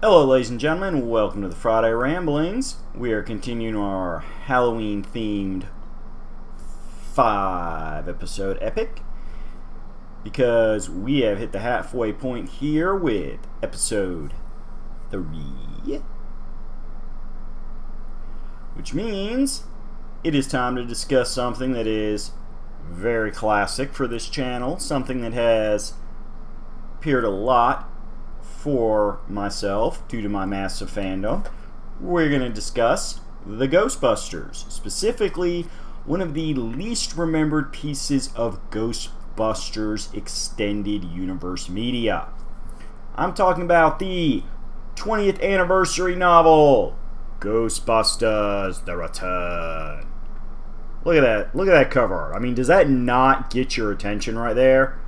Hello ladies and gentlemen, welcome to the Friday Ramblings. We are continuing our Halloween themed 5-episode epic because we have hit the halfway point here with episode 3, which means it is time to discuss something that is very classic for this channel, something that has appeared a lot for myself due to my massive fandom. We're going to discuss the Ghostbusters, specifically one of the least remembered pieces of Ghostbusters extended universe media. I'm talking about the 20th anniversary novel, Ghostbusters The Return. Look at that. Look at that cover. I mean, does that not get your attention right there?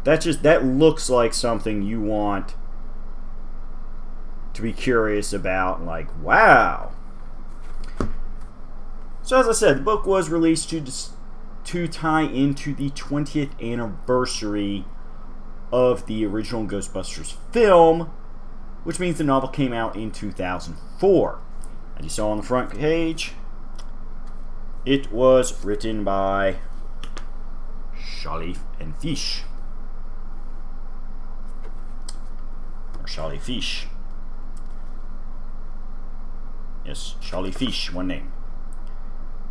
That looks like something you want to be curious about. Like, wow. So as I said, the book was released to tie into the 20th anniversary of the original Ghostbusters film, which means the novel came out in 2004. As you saw on the front page, it was written by Charlie and Fish. Charlie Fish. Yes, Charlie Fish, one name.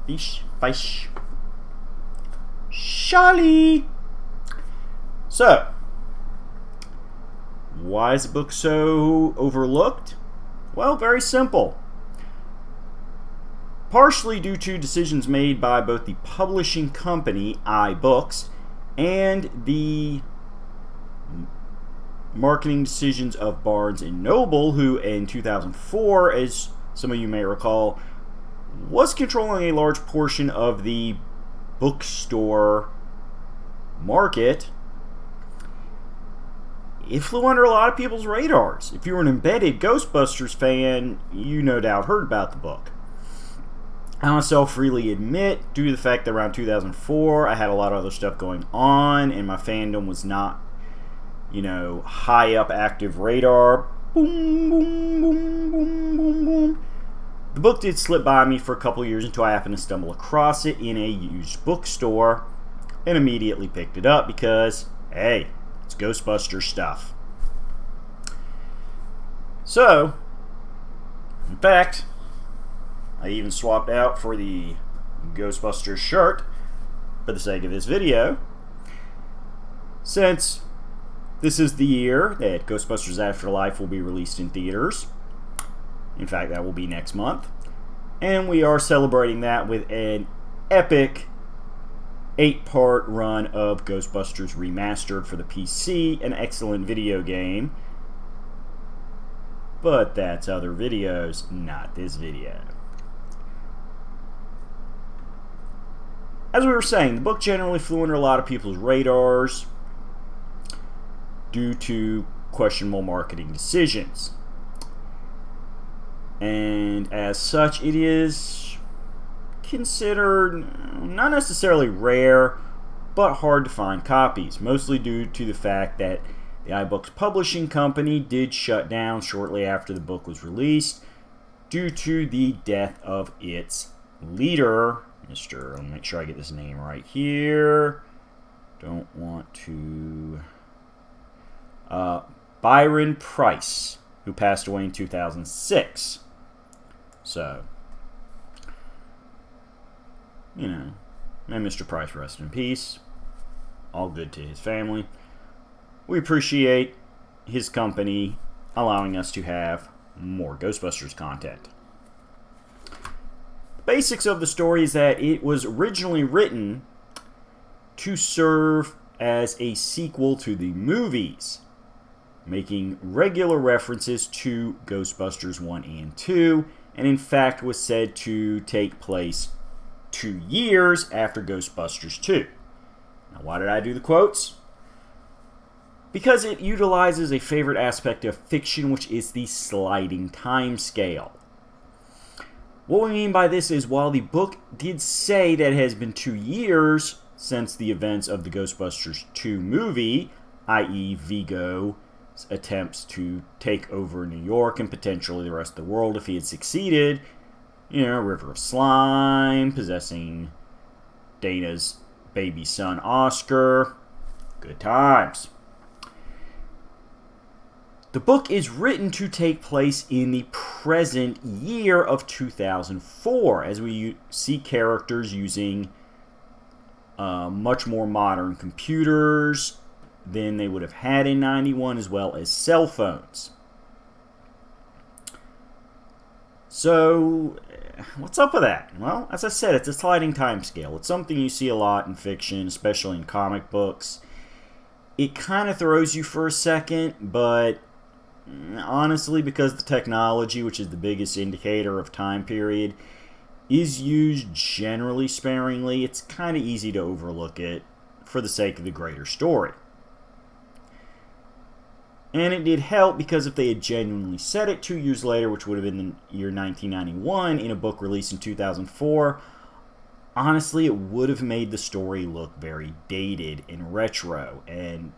Fish. Charlie! So, why is the book so overlooked? Well, very simple. Partially due to decisions made by both the publishing company, iBooks, and the marketing decisions of Barnes & Noble, who in 2004, as some of you may recall, was controlling a large portion of the bookstore market. It flew under a lot of people's radars. If you were an embedded Ghostbusters fan, you no doubt heard about the book. I myself freely admit, due to the fact that around 2004, I had a lot of other stuff going on, and my fandom was not, high up active radar. Boom, boom, boom, boom, boom, boom. The book did slip by me for a couple years until I happened to stumble across it in a used bookstore and immediately picked it up because, hey, it's Ghostbusters stuff. So, in fact, I even swapped out for the Ghostbusters shirt for the sake of this video, since this is the year that Ghostbusters Afterlife will be released in theaters. In fact, that will be next month. And we are celebrating that with an epic 8-part run of Ghostbusters Remastered for the PC, an excellent video game. But that's other videos, not this video. As we were saying, the book generally flew under a lot of people's radars due to questionable marketing decisions. And as such, it is considered not necessarily rare, but hard to find copies, mostly due to the fact that the iBooks publishing company did shut down shortly after the book was released due to the death of its leader, I'll make sure I get this name right here. Don't want to... Byron Price, who passed away in 2006. So, may Mr. Price rest in peace. All good to his family. We appreciate his company allowing us to have more Ghostbusters content. The basics of the story is that it was originally written to serve as a sequel to the movies, making regular references to Ghostbusters 1 and 2, and in fact was said to take place 2 years after Ghostbusters 2. Now, why did I do the quotes? Because it utilizes a favorite aspect of fiction, which is the sliding time scale. What we mean by this is, while the book did say that it has been 2 years since the events of the Ghostbusters 2 movie, i.e. Vigo attempts to take over New York and potentially the rest of the world if he had succeeded. River of Slime, possessing Dana's baby son Oscar. Good times. The book is written to take place in the present year of 2004, as we see characters using much more modern computers than they would have had in 91, as well as cell phones. So, what's up with that? Well, as I said, it's a sliding time scale. It's something you see a lot in fiction, especially in comic books. It kind of throws you for a second, but honestly, because the technology, which is the biggest indicator of time period, is used generally sparingly, it's kind of easy to overlook it for the sake of the greater story. And it did help because if they had genuinely said it 2 years later, which would have been the year 1991, in a book released in 2004, honestly, it would have made the story look very dated and retro. And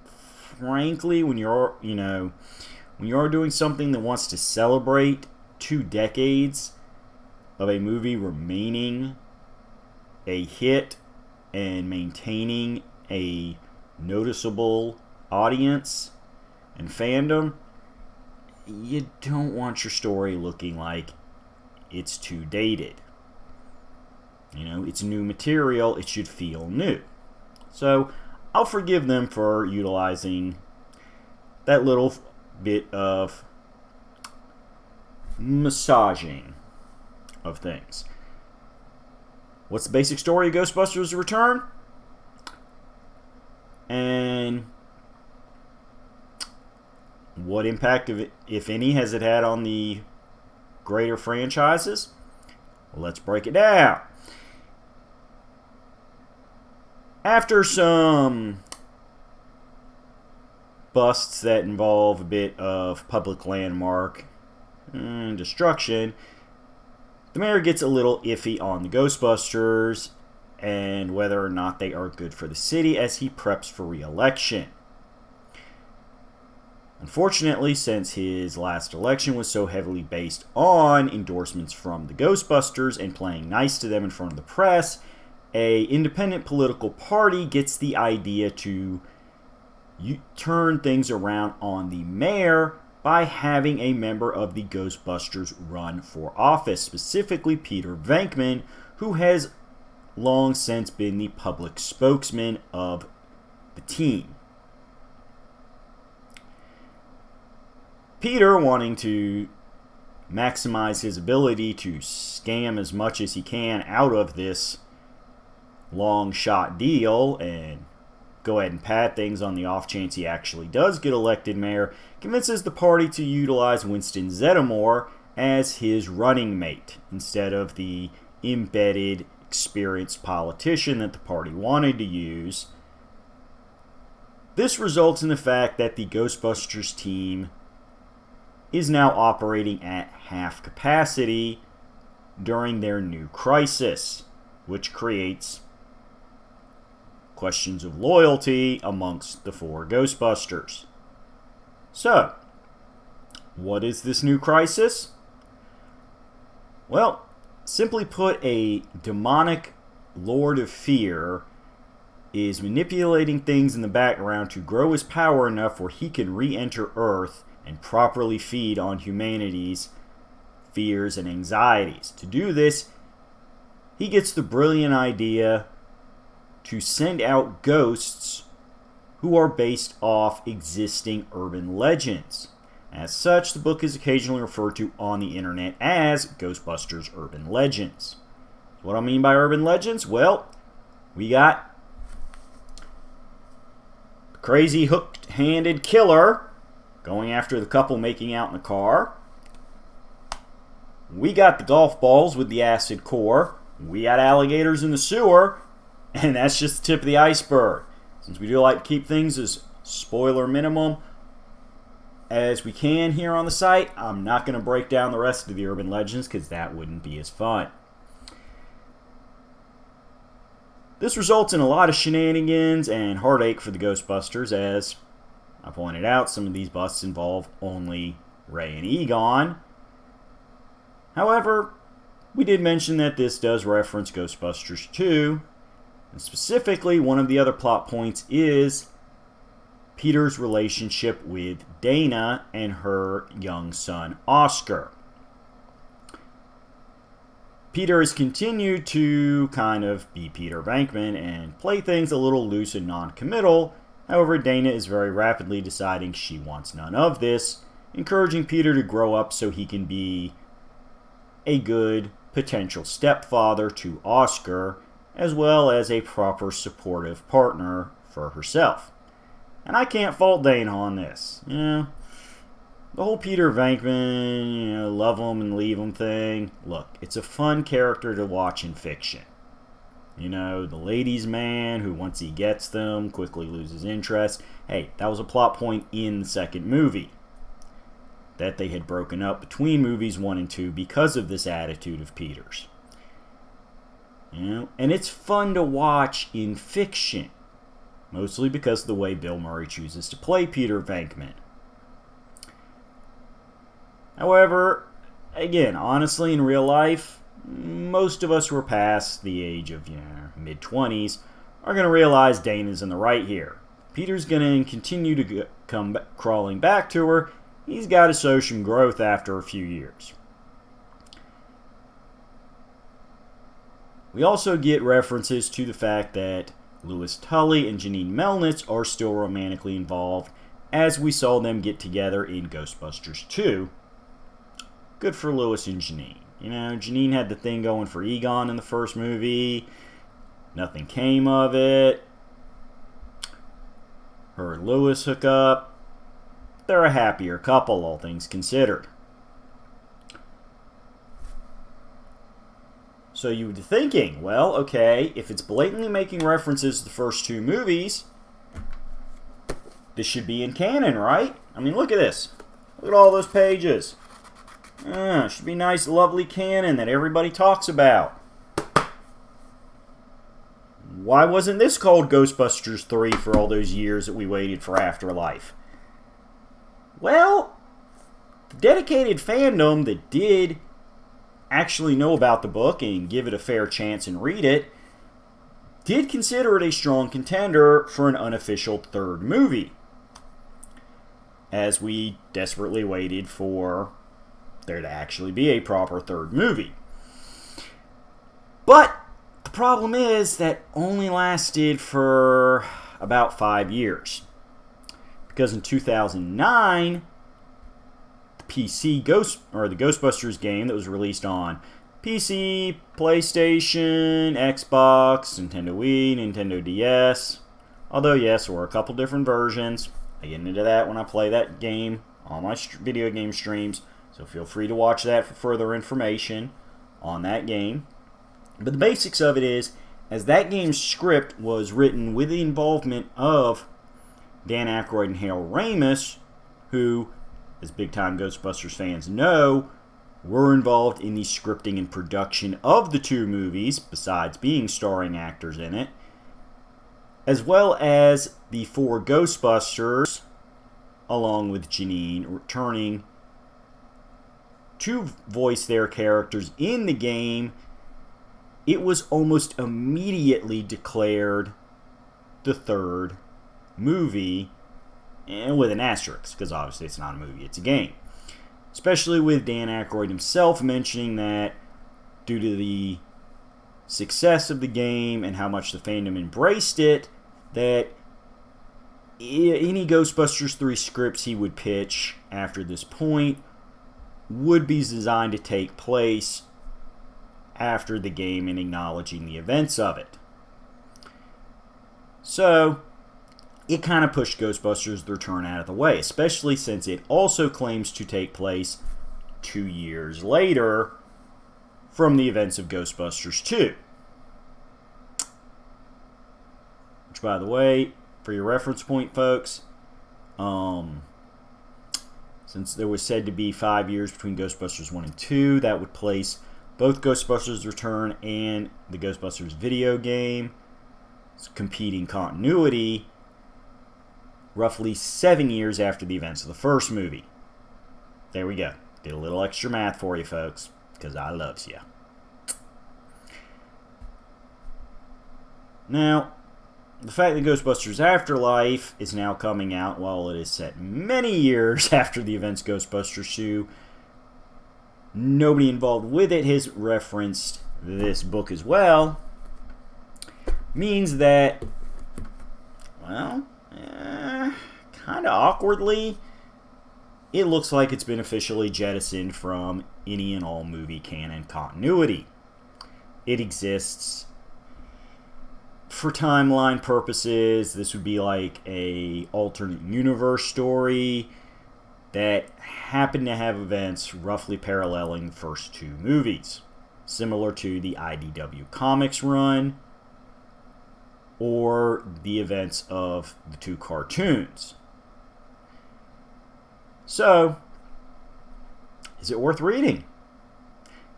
frankly, when you're doing something that wants to celebrate 2 decades of a movie remaining a hit and maintaining a noticeable audience and fandom, you don't want your story looking like it's too dated. It's new material, it should feel new. So I'll forgive them for utilizing that little bit of massaging of things. What's the basic story of Ghostbusters The Return? And what impact, if any, has it had on the greater franchises? Let's break it down. After some busts that involve a bit of public landmark destruction, the mayor gets a little iffy on the Ghostbusters and whether or not they are good for the city as he preps for re-election. Unfortunately, since his last election was so heavily based on endorsements from the Ghostbusters and playing nice to them in front of the press, an independent political party gets the idea to turn things around on the mayor by having a member of the Ghostbusters run for office, specifically Peter Venkman, who has long since been the public spokesman of the team. Peter, wanting to maximize his ability to scam as much as he can out of this long shot deal and go ahead and pad things on the off chance he actually does get elected mayor, convinces the party to utilize Winston Zeddemore as his running mate instead of the embedded, experienced politician that the party wanted to use. This results in the fact that the Ghostbusters team is now operating at half capacity during their new crisis, which creates questions of loyalty amongst the 4 Ghostbusters. So, what is this new crisis? Well, simply put, a demonic Lord of Fear is manipulating things in the background to grow his power enough where he can re-enter Earth and properly feed on humanity's fears and anxieties. To do this, he gets the brilliant idea to send out ghosts who are based off existing urban legends. As such, the book is occasionally referred to on the internet as Ghostbusters Urban Legends. What I mean by urban legends? Well, we got the crazy hooked-handed killer going after the couple making out in the car. We got the golf balls with the acid core. We got alligators in the sewer. And that's just the tip of the iceberg. Since we do like to keep things as spoiler minimum as we can here on the site, I'm not going to break down the rest of the urban legends because that wouldn't be as fun. This results in a lot of shenanigans and heartache for the Ghostbusters as I pointed out some of these busts involve only Ray and Egon. However, we did mention that this does reference Ghostbusters 2, and specifically one of the other plot points is Peter's relationship with Dana and her young son Oscar. Peter has continued to kind of be Peter Venkman and play things a little loose and non-committal. However, Dana is very rapidly deciding she wants none of this, encouraging Peter to grow up so he can be a good potential stepfather to Oscar, as well as a proper supportive partner for herself. And I can't fault Dana on this. The whole Peter Venkman, love him and leave him thing. Look, it's a fun character to watch in fiction. The ladies' man who, once he gets them, quickly loses interest. Hey, that was a plot point in the second movie. That they had broken up between movies 1 and 2 because of this attitude of Peter's. And it's fun to watch in fiction. Mostly because of the way Bill Murray chooses to play Peter Venkman. However, again, honestly, in real life, most of us who are past the age of mid-20s are going to realize Dana's in the right here. Peter's going to continue to come crawling back to her. He's got to show some growth after a few years. We also get references to the fact that Louis Tully and Janine Melnitz are still romantically involved, as we saw them get together in Ghostbusters 2. Good for Louis and Janine. Janine had the thing going for Egon in the first movie. Nothing came of it. Her and Louis hook up. They're a happier couple, all things considered. So you would be thinking, well, okay, if it's blatantly making references to the first 2 movies, this should be in canon, right? I mean, look at this. Look at all those pages. Should be nice, lovely canon that everybody talks about. Why wasn't this called Ghostbusters 3 for all those years that we waited for Afterlife? Well, the dedicated fandom that did actually know about the book and give it a fair chance and read it did consider it a strong contender for an unofficial 3rd movie, as we desperately waited for there to actually be a proper 3rd movie. But the problem is that only lasted for about 5 years, because in 2009 the Ghostbusters game that was released on PC, PlayStation, Xbox, Nintendo Wii, Nintendo DS. Although, yes, there were a couple different versions. I get into that when I play that game on my video game streams, so feel free to watch that for further information on that game. But the basics of it is, as that game's script was written with the involvement of Dan Aykroyd and Harold Ramis, who, as big-time Ghostbusters fans know, were involved in the scripting and production of the 2 movies, besides being starring actors in it, as well as the 4 Ghostbusters, along with Janine, returning to voice their characters in the game. It was almost immediately declared the 3rd movie, and with an asterisk, because obviously it's not a movie, it's a game. Especially with Dan Aykroyd himself mentioning that due to the success of the game and how much the fandom embraced it, that any Ghostbusters 3 scripts he would pitch after this point would be designed to take place after the game and acknowledging the events of it. So it kind of pushed Ghostbusters The Return out of the way, especially since it also claims to take place 2 years later from the events of Ghostbusters 2. Which, by the way, for your reference point, folks, since there was said to be 5 years between Ghostbusters 1 and 2, that would place both Ghostbusters The Return and the Ghostbusters video game competing continuity roughly 7 years after the events of the first movie. There we go. Did a little extra math for you folks, because I loves you. Now, the fact that Ghostbusters Afterlife is now coming out while it is set many years after the events Ghostbusters 2, nobody involved with it has referenced this book as well, means that, well, kind of awkwardly, it looks like it's been officially jettisoned from any and all movie canon continuity. It exists for timeline purposes. This would be like a alternate universe story that happened to have events roughly paralleling the first two movies, similar to the IDW Comics run or the events of the two cartoons. So, is it worth reading?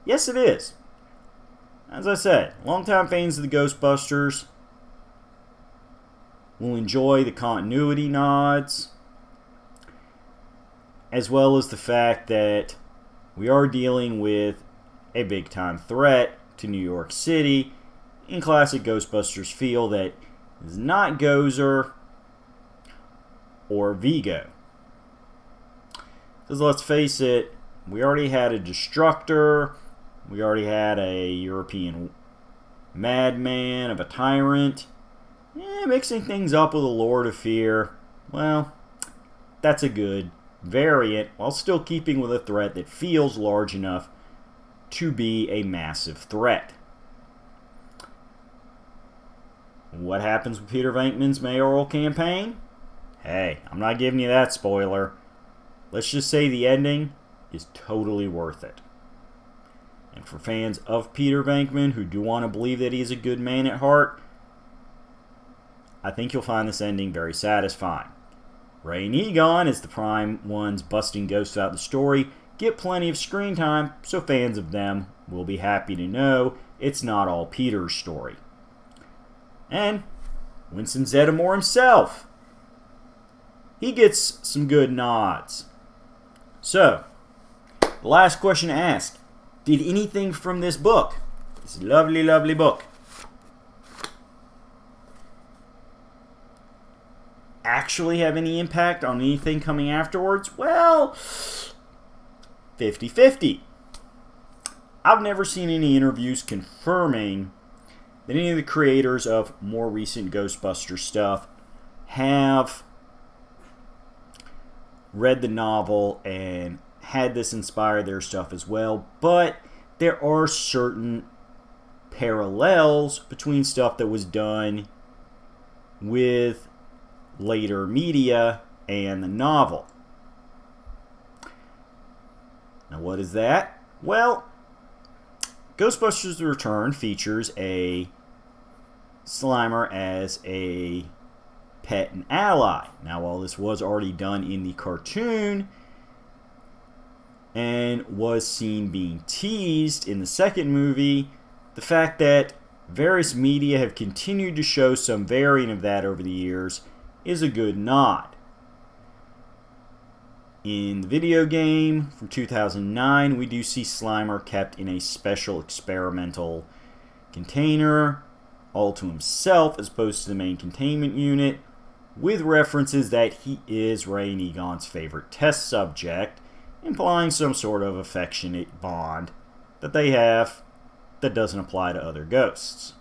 Yes, it is. As I said, longtime fans of the Ghostbusters will enjoy the continuity nods, as well as the fact that we are dealing with a big-time threat to New York City in classic Ghostbusters feel that is not Gozer or Vigo. Because let's face it, we already had a Destructor, we already had a European madman of a tyrant. Mixing things up with a Lord of Fear, well, that's a good variant, while still keeping with a threat that feels large enough to be a massive threat. What happens with Peter Venkman's mayoral campaign? Hey, I'm not giving you that spoiler. Let's just say the ending is totally worth it. And for fans of Peter Venkman who do want to believe that he is a good man at heart, I think you'll find this ending very satisfying. Ray and Egon, as the prime ones busting ghosts out of the story, get plenty of screen time, so fans of them will be happy to know it's not all Peter's story. And Winston Zeddemore himself, he gets some good nods. So, the last question to ask, did anything from this book, this lovely, lovely book, actually have any impact on anything coming afterwards? Well, 50-50. I've never seen any interviews confirming that any of the creators of more recent Ghostbusters stuff have read the novel and had this inspire their stuff as well, but there are certain parallels between stuff that was done with later media and the novel. Now, what is that? Well, Ghostbusters The Return features a Slimer as a pet and ally. Now, while this was already done in the cartoon and was seen being teased in the second movie, the fact that various media have continued to show some variant of that over the years is a good nod. In the video game from 2009, we do see Slimer kept in a special experimental container, all to himself as opposed to the main containment unit, with references that he is Ray and Egon's favorite test subject, implying some sort of affectionate bond that they have that doesn't apply to other ghosts.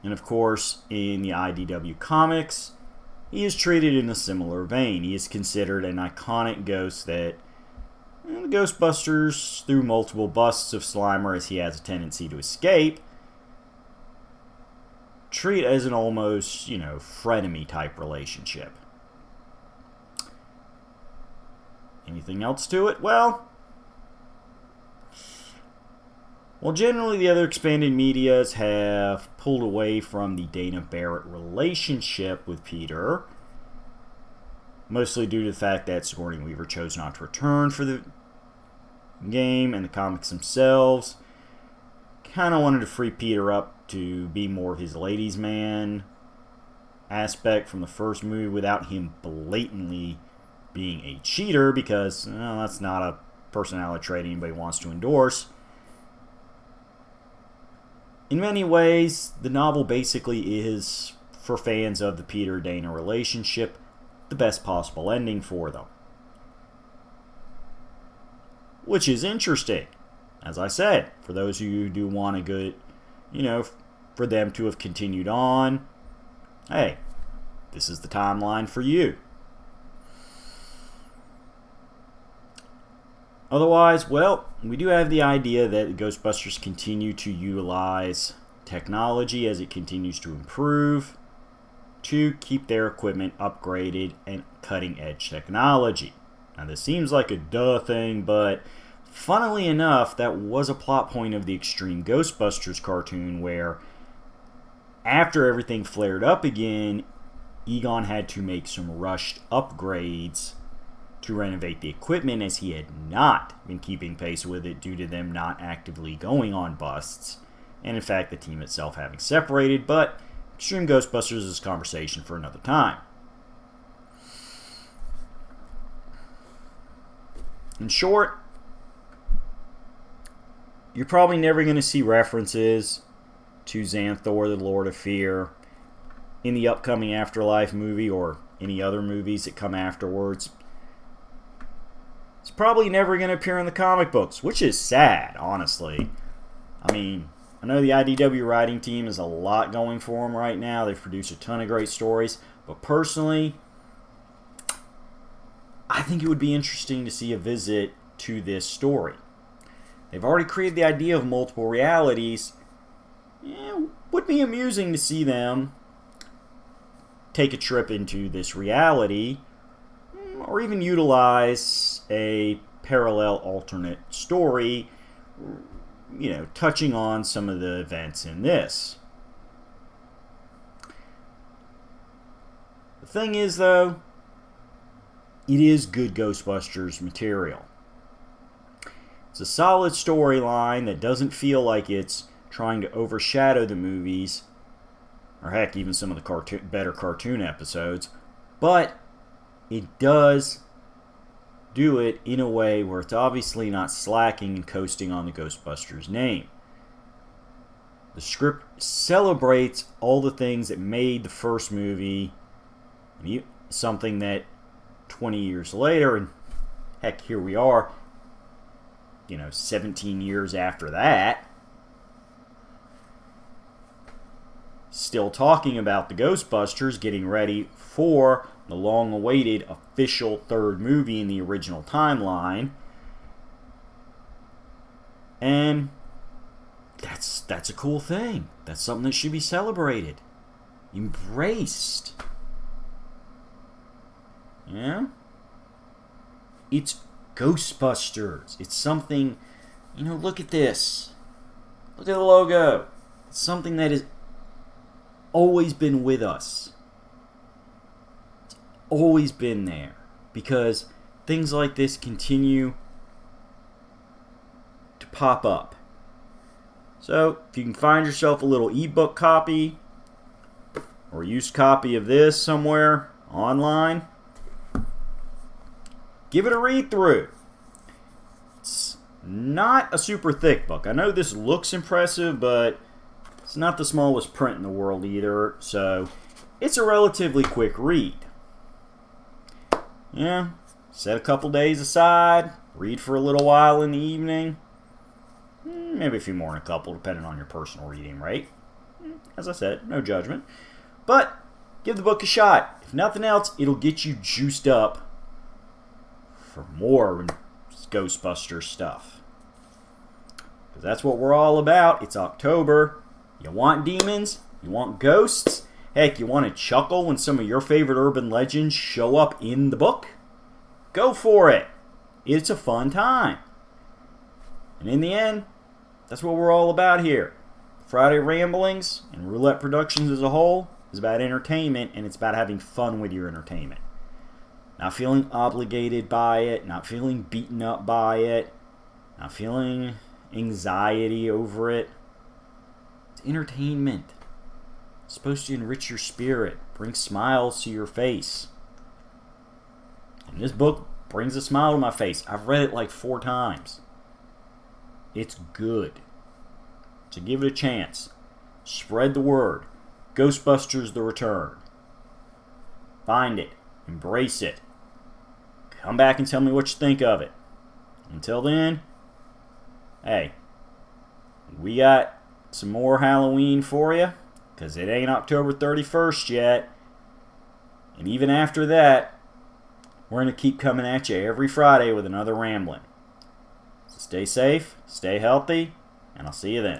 And of course, in the IDW comics, he is treated in a similar vein. He is considered an iconic ghost that the Ghostbusters, through multiple busts of Slimer as he has a tendency to escape, treat as an almost, frenemy type relationship. Anything else to it? Well, generally the other expanded medias have pulled away from the Dana Barrett relationship with Peter, mostly due to the fact that Sigourney Weaver chose not to return for the game, and the comics themselves kind of wanted to free Peter up to be more of his ladies' man aspect from the first movie without him blatantly being a cheater, because that's not a personality trait anybody wants to endorse. In many ways, the novel basically is, for fans of the Peter-Dana relationship, the best possible ending for them. Which is interesting. As I said, for those of you who do want a good, for them to have continued on, hey, this is the timeline for you. Otherwise, well, we do have the idea that the Ghostbusters continue to utilize technology as it continues to improve to keep their equipment upgraded and cutting-edge technology. Now, this seems like a duh thing, but funnily enough, that was a plot point of the Extreme Ghostbusters cartoon where after everything flared up again, Egon had to make some rushed upgrades to renovate the equipment, as he had not been keeping pace with it due to them not actively going on busts, and in fact the team itself having separated. But Extreme Ghostbusters is a conversation for another time. In short, you're probably never going to see references to Xanthor, the Lord of Fear, in the upcoming Afterlife movie or any other movies that come afterwards. It's probably never going to appear in the comic books, which is sad, honestly. I mean, I know the IDW writing team has a lot going for them right now. They've produced a ton of great stories. But personally, I think it would be interesting to see a visit to this story. They've already created the idea of multiple realities. It would be amusing to see them take a trip into this reality, or even utilize a parallel alternate story, touching on some of the events in this. The thing is, though, it is good Ghostbusters material. It's a solid storyline that doesn't feel like it's trying to overshadow the movies, or heck, even some of the better cartoon episodes, but it does do it in a way where it's obviously not slacking and coasting on the Ghostbusters name. The script celebrates all the things that made the first movie something that 20 years later, and heck, here we are, 17 years after that, still talking about the Ghostbusters, getting ready for the long-awaited official third movie in the original timeline. And that's a cool thing. That's something that should be celebrated, embraced. Yeah? It's Ghostbusters. It's something, look at this. Look at the logo. It's something that has always been with us. It's always been there. Because things like this continue to pop up. So, if you can find yourself a little ebook copy or used copy of this somewhere online, give it a read through. It's not a super thick book. I know this looks impressive, but it's not the smallest print in the world either, so it's a relatively quick read. Yeah, set a couple days aside, read for a little while in the evening, maybe a few more than a couple, depending on your personal reading rate. As I said, no judgment. But give the book a shot. If nothing else, it'll get you juiced up for more Ghostbusters stuff. Because that's what we're all about. It's October. You want demons? You want ghosts? Heck, you want to chuckle when some of your favorite urban legends show up in the book? Go for it. It's a fun time. And in the end, that's what we're all about here. Friday Ramblings and Roulette Productions as a whole is about entertainment, and it's about having fun with your entertainment. Not feeling obligated by it, not feeling beaten up by it, not feeling anxiety over it. It's entertainment. It's supposed to enrich your spirit, bring smiles to your face. And this book brings a smile to my face. I've read it like 4 times. It's good. So give it a chance. Spread the word. Ghostbusters The Return. Find it. Embrace it. Come back and tell me what you think of it. Until then, hey, we got some more Halloween for you, because it ain't October 31st yet. And even after that, we're going to keep coming at you every Friday with another rambling. So stay safe, stay healthy, and I'll see you then.